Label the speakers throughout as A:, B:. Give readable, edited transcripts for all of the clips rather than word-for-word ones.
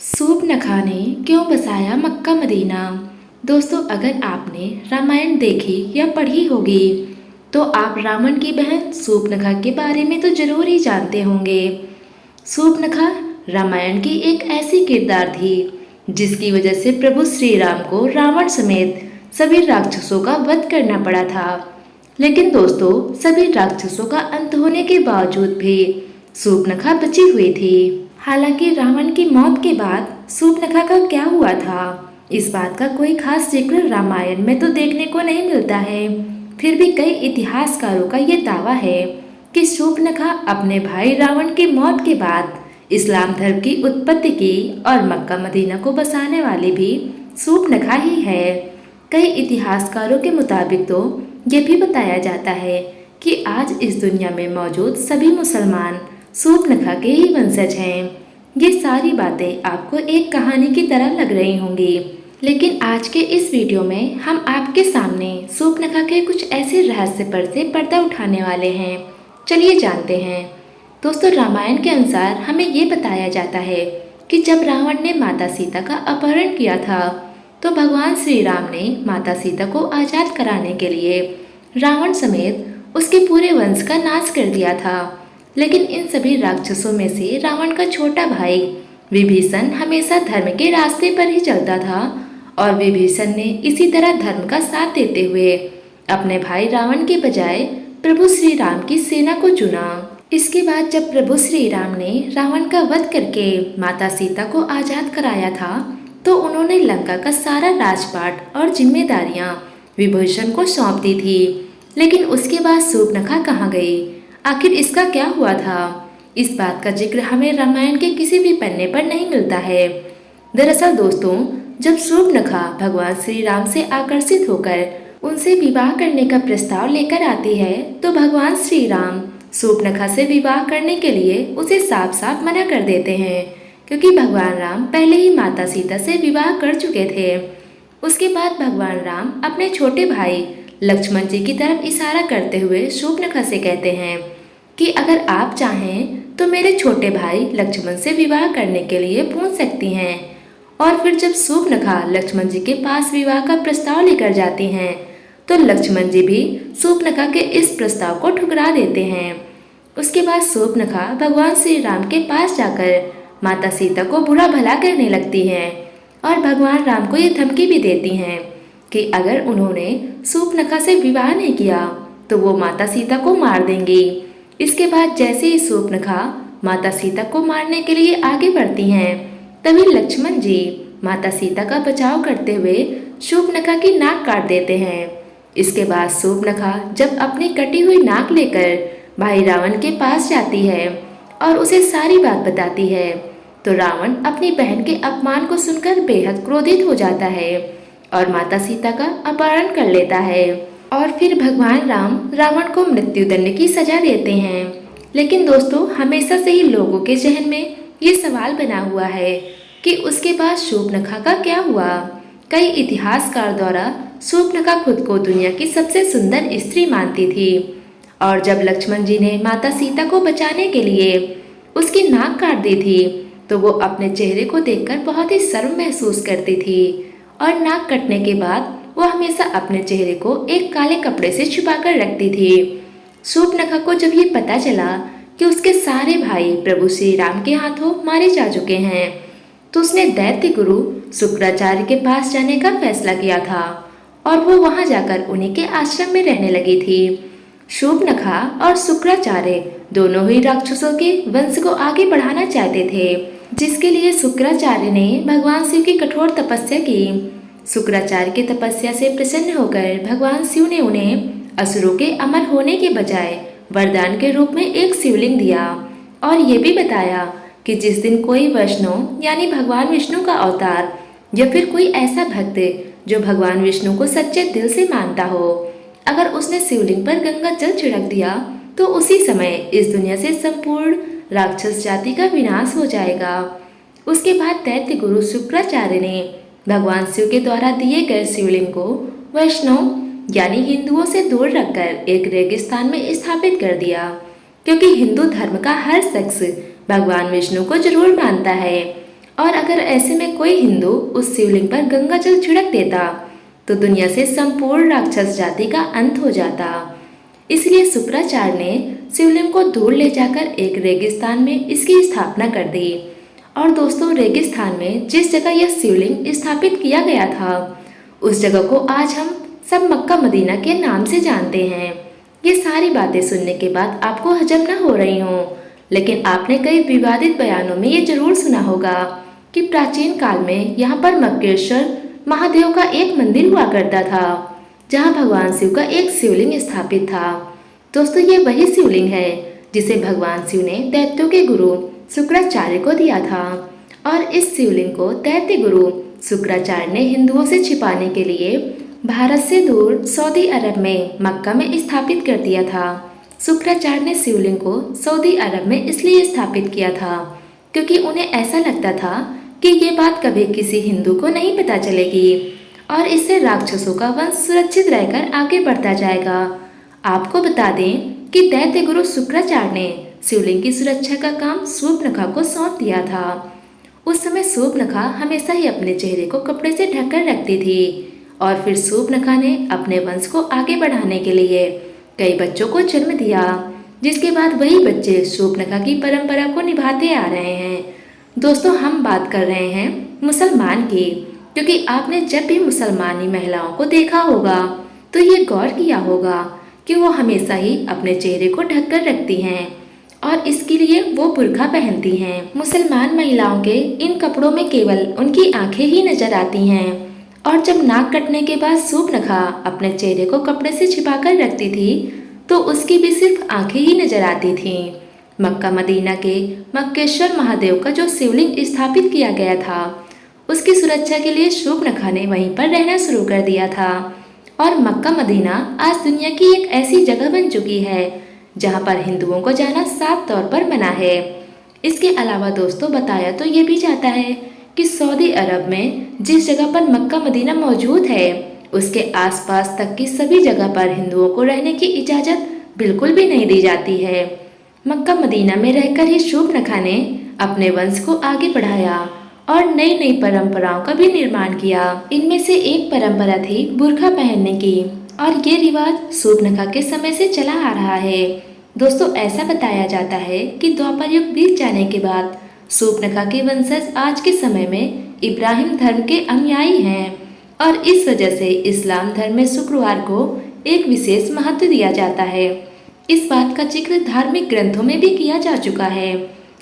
A: सूर्पनखा ने क्यों बसाया मक्का मदीना। दोस्तों, अगर आपने रामायण देखी या पढ़ी होगी तो आप रावण की बहन सूर्पनखा के बारे में तो जरूर ही जानते होंगे। सूर्पनखा रामायण की एक ऐसी किरदार थी जिसकी वजह से प्रभु श्री राम को रावण समेत सभी राक्षसों का वध करना पड़ा था। लेकिन दोस्तों, सभी राक्षसों का अंत होने के बावजूद भी सूर्पनखा बची हुई थी। हालांकि रावण की मौत के बाद सूर्पनखा का क्या हुआ था, इस बात का कोई खास जिक्र रामायण में तो देखने को नहीं मिलता है। फिर भी कई इतिहासकारों का ये दावा है कि सूर्पनखा अपने भाई रावण की मौत के बाद इस्लाम धर्म की उत्पत्ति की और मक्का मदीना को बसाने वाली भी सूर्पनखा ही है। कई इतिहासकारों के मुताबिक तो ये भी बताया जाता है कि आज इस दुनिया में मौजूद सभी मुसलमान सूर्पनखा के ही वंशज हैं। ये सारी बातें आपको एक कहानी की तरह लग रही होंगी, लेकिन आज के इस वीडियो में हम आपके सामने सूर्पनखा के कुछ ऐसे रहस्य पर से पर्दा उठाने वाले हैं। चलिए जानते हैं। दोस्तों, रामायण के अनुसार हमें ये बताया जाता है कि जब रावण ने माता सीता का अपहरण किया था तो भगवान श्री राम ने माता सीता को आजाद कराने के लिए रावण समेत उसके पूरे वंश का नाश कर दिया था। लेकिन इन सभी राक्षसों में से रावण का छोटा भाई विभीषण हमेशा धर्म के रास्ते पर ही चलता था और विभीषण ने इसी तरह धर्म का साथ देते हुए अपने भाई रावण के बजाय प्रभु श्री राम की सेना को चुना। इसके बाद जब प्रभु श्री राम ने रावण का वध करके माता सीता को आजाद कराया था तो उन्होंने लंका का सारा राजपाट और जिम्मेदारियां विभीषण को सौंप दी थी। लेकिन उसके बाद सूर्पनखा कहाँ गई, आखिर इसका क्या हुआ था, इस बात का जिक्र हमें रामायण के किसी भी पन्ने पर नहीं मिलता है। दरअसल दोस्तों, जब सूर्पनखा भगवान श्री राम से आकर्षित होकर उनसे विवाह करने का प्रस्ताव लेकर आती है तो भगवान श्री राम सूर्पनखा से विवाह करने के लिए उसे साफ साफ मना कर देते हैं, क्योंकि भगवान राम पहले ही माता सीता से विवाह कर चुके थे। उसके बाद भगवान राम अपने छोटे भाई लक्ष्मण जी की तरफ इशारा करते हुए सूर्पनखा से कहते हैं कि अगर आप चाहें तो मेरे छोटे भाई लक्ष्मण से विवाह करने के लिए पूछ सकती हैं। और फिर जब सूर्पनखा लक्ष्मण जी के पास विवाह का प्रस्ताव लेकर जाती हैं तो लक्ष्मण जी भी सूर्पनखा के इस प्रस्ताव को ठुकरा देते हैं। उसके बाद सूर्पनखा भगवान श्री राम के पास जाकर माता सीता को बुरा भला कहने लगती हैं और भगवान राम को ये धमकी भी देती हैं कि अगर उन्होंने सूर्पनखा से विवाह नहीं किया तो वो माता सीता को मार देंगी। इसके बाद जैसे ही सूर्पनखा माता सीता को मारने के लिए आगे बढ़ती हैं तभी लक्ष्मण जी माता सीता का बचाव करते हुए सूर्पनखा की नाक काट देते हैं। इसके बाद सूर्पनखा जब अपनी कटी हुई नाक लेकर भाई रावण के पास जाती है और उसे सारी बात बताती है तो रावण अपनी बहन के अपमान को सुनकर बेहद क्रोधित हो जाता है और माता सीता का अपहरण कर लेता है। और फिर भगवान राम रावण को मृत्युदंड की सजा देते हैं। लेकिन दोस्तों, हमेशा से ही लोगों के जहन में ये सवाल बना हुआ है कि उसके बाद सूर्पनखा का क्या हुआ। कई इतिहासकार द्वारा सूर्पनखा खुद को दुनिया की सबसे सुंदर स्त्री मानती थी और जब लक्ष्मण जी ने माता सीता को बचाने के लिए उसकी नाक काट दी थी तो वो अपने चेहरे को देखकर बहुत ही शर्म महसूस करती थी और नाक कटने के बाद वो हमेशा अपने चेहरे को एक काले कपड़े से छुपाकर रखती थी। सूर्पनखा को जब ये पता चला कि उसके सारे भाई प्रभु श्री राम के हाथों मारे जा चुके हैं तो उसने दैत्य गुरु शुक्राचार्य के पास जाने का फैसला किया था और वो वहां जाकर उन्हीं के आश्रम में रहने लगी थी। सूर्पनखा और शुक्राचार्य दोनों ही राक्षसों के वंश को आगे बढ़ाना चाहते थे, जिसके लिए शुक्राचार्य ने भगवान शिव की कठोर तपस्या की। शुक्राचार्य की तपस्या से प्रसन्न होकर भगवान शिव ने उन्हें असुरों के अमर होने के बजाय वरदान के रूप में एक शिवलिंग दिया और ये भी बताया कि जिस दिन कोई वैष्णव यानी भगवान विष्णु का अवतार या फिर कोई ऐसा भक्त जो भगवान विष्णु को सच्चे दिल से मानता हो, अगर उसने शिवलिंग पर गंगा जल छिड़क दिया तो उसी समय इस दुनिया से संपूर्ण राक्षस जाति का विनाश हो जाएगा। उसके बाद दैत्य गुरु शुक्राचार्य ने भगवान शिव के द्वारा दिए गए शिवलिंग को वैष्णव यानी हिंदुओं से दूर रखकर एक रेगिस्तान में स्थापित कर दिया, क्योंकि हिंदू धर्म का हर शख्स भगवान विष्णु को जरूर मानता है और अगर ऐसे में कोई हिंदू उस शिवलिंग पर गंगा जल छिड़क देता तो दुनिया से संपूर्ण राक्षस जाति का अंत हो जाता। इसलिए शुक्राचार्य ने शिवलिंग को दूर ले जाकर एक रेगिस्तान में इसकी स्थापना कर दी। और दोस्तों, रेगिस्तान में जिस जगह यह शिवलिंग स्थापित किया गया था उस जगह को आज हम सब मक्का मदीना के नाम से जानते हैं। ये सारी बातें सुनने के बाद आपको हजम न हो रही हों, लेकिन आपने कई विवादित बयानों में ये जरूर सुना होगा कि प्राचीन काल में यहाँ पर मक्केश्वर महादेव का एक मंदिर हुआ करता था, जहाँ भगवान शिव का एक शिवलिंग स्थापित था। दोस्तों, ये वही शिवलिंग है जिसे भगवान शिव ने दैत्यों के गुरु शुक्राचार्य को दिया था। और इस शिवलिंग को दैत्य गुरु शुक्राचार्य ने हिंदुओं से छिपाने के लिए भारत से दूर सऊदी अरब में मक्का में स्थापित कर दिया था। शुक्राचार्य ने शिवलिंग को सऊदी अरब में इसलिए स्थापित किया था क्योंकि उन्हें ऐसा लगता था कि ये बात कभी किसी हिंदू को नहीं पता चलेगी और इससे राक्षसों का वंश सुरक्षित रहकर आगे बढ़ता जाएगा। आपको बता दें कि दैत्य गुरु शुक्राचार्य ने शिवलिंग की सुरक्षा का काम शूर्पणखा को सौंप दिया था। उस समय शूर्पणखा हमेशा ही अपने चेहरे को कपड़े से ढककर रखती थी और फिर शूर्पणखा ने अपने वंश को आगे बढ़ाने के लिए कई बच्चों को जन्म दिया, जिसके बाद वही बच्चे शूर्पणखा की परंपरा को निभाते आ रहे हैं। दोस्तों, हम बात कर रहे हैं मुसलमान की, क्योंकि आपने जब भी मुसलमानी महिलाओं को देखा होगा तो ये गौर किया होगा कि वो हमेशा ही अपने चेहरे को ढककर रखती हैं और इसके लिए वो बुर्का पहनती हैं। मुसलमान महिलाओं के इन कपड़ों में केवल उनकी आंखें ही नजर आती हैं और जब नाक कटने के बाद शूर्पणखा अपने चेहरे को कपड़े से छिपाकर रखती थी तो उसकी भी सिर्फ आंखें ही नजर आती थीं। मक्का मदीना के मक्केश्वर महादेव का जो शिवलिंग स्थापित किया गया था उसकी सुरक्षा के लिए शूर्पणखा ने वहीं पर रहना शुरू कर दिया था और मक्का मदीना आज दुनिया की एक ऐसी जगह बन चुकी है जहां पर हिंदुओं को जाना साफ तौर पर मना है। इसके अलावा दोस्तों, बताया तो ये भी जाता है कि सऊदी अरब में जिस जगह पर मक्का मदीना मौजूद है उसके आसपास तक की सभी जगह पर हिंदुओं को रहने की इजाज़त बिल्कुल भी नहीं दी जाती है। मक्का मदीना में रहकर ही शूर्पणखा ने अपने वंश को आगे बढ़ाया और नई नई परंपराओं का भी निर्माण किया। इनमें से एक परंपरा थी बुर्का पहनने की और ये रिवाज शूर्पणखा के समय से चला आ रहा है। दोस्तों, ऐसा बताया जाता है कि द्वापर युग बीत जाने के बाद शूर्पणखा के वंशज आज के समय में इब्राहिम धर्म के अनुयायी हैं और इस वजह से इस्लाम धर्म में शुक्रवार को एक विशेष महत्व दिया जाता है। इस बात का जिक्र धार्मिक ग्रंथों में भी किया जा चुका है।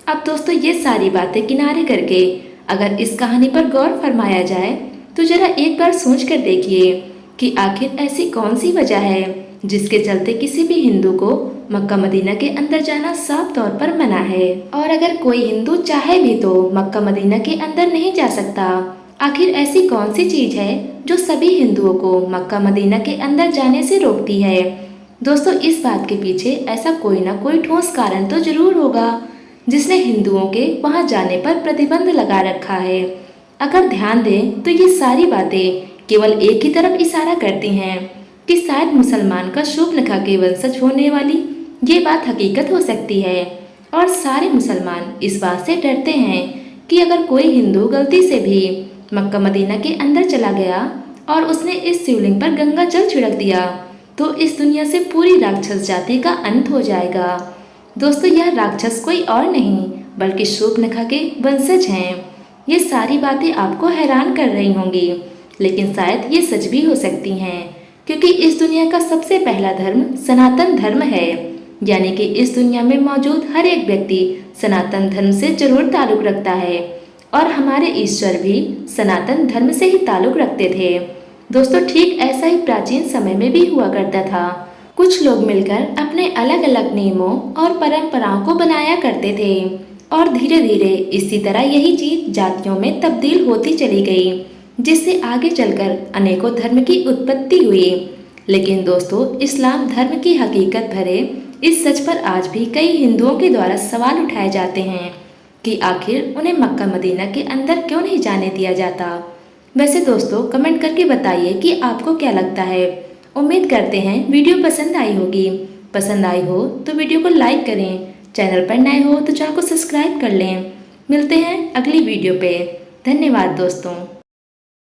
A: अब दोस्तों, ये सारी बातें किनारे करके अगर इस कहानी पर गौर फरमाया जाए तो जरा एक बार सोच कर देखिए कि आखिर ऐसी कौन सी वजह है जिसके चलते किसी भी हिंदू को मक्का मदीना के अंदर जाना साफ तौर पर मना है। और अगर कोई हिंदू चाहे भी तो मक्का मदीना के अंदर नहीं जा सकता। आखिर ऐसी कौन सी चीज है जो सभी हिंदुओं को मक्का मदीना के अंदर जाने से रोकती है। दोस्तों, इस बात के पीछे ऐसा कोई ना कोई ठोस कारण तो जरूर होगा जिसने हिंदुओं के वहां जाने पर प्रतिबंध लगा रखा है। अगर ध्यान दें तो ये सारी बातें केवल एक ही तरफ इशारा करती हैं कि शायद मुसलमान का शूर्पणखा के वंशज होने वाली ये बात हकीकत हो सकती है और सारे मुसलमान इस बात से डरते हैं कि अगर कोई हिंदू गलती से भी मक्का मदीना के अंदर चला गया और उसने इस शिवलिंग पर गंगा जल छिड़क दिया तो इस दुनिया से पूरी राक्षस जाति का अंत हो जाएगा। दोस्तों, यह राक्षस कोई और नहीं बल्कि शूर्पणखा के वंशज हैं। ये सारी बातें आपको हैरान कर रही होंगी, लेकिन शायद ये सच भी हो सकती हैं क्योंकि इस दुनिया का सबसे पहला धर्म सनातन धर्म है। यानी कि इस दुनिया में मौजूद हर एक व्यक्ति सनातन धर्म से जरूर ताल्लुक रखता है और हमारे ईश्वर भी सनातन धर्म से ही ताल्लुक रखते थे। दोस्तों, ठीक ऐसा ही प्राचीन समय में भी हुआ करता था। कुछ लोग मिलकर अपने अलग अलग नियमों और परंपराओं को बनाया करते थे और धीरे धीरे इसी तरह यही चीज जातियों में तब्दील होती चली गई, जिससे आगे चलकर अनेकों धर्म की उत्पत्ति हुई। लेकिन दोस्तों, इस्लाम धर्म की हकीकत भरे इस सच पर आज भी कई हिंदुओं के द्वारा सवाल उठाए जाते हैं कि आखिर उन्हें मक्का मदीना के अंदर क्यों नहीं जाने दिया जाता। वैसे दोस्तों, कमेंट करके बताइए कि आपको क्या लगता है। उम्मीद करते हैं वीडियो पसंद आई होगी। पसंद आई हो तो वीडियो को लाइक करें, चैनल पर नए हो तो चैनल को सब्सक्राइब कर लें। मिलते हैं अगली वीडियो पे। धन्यवाद दोस्तों।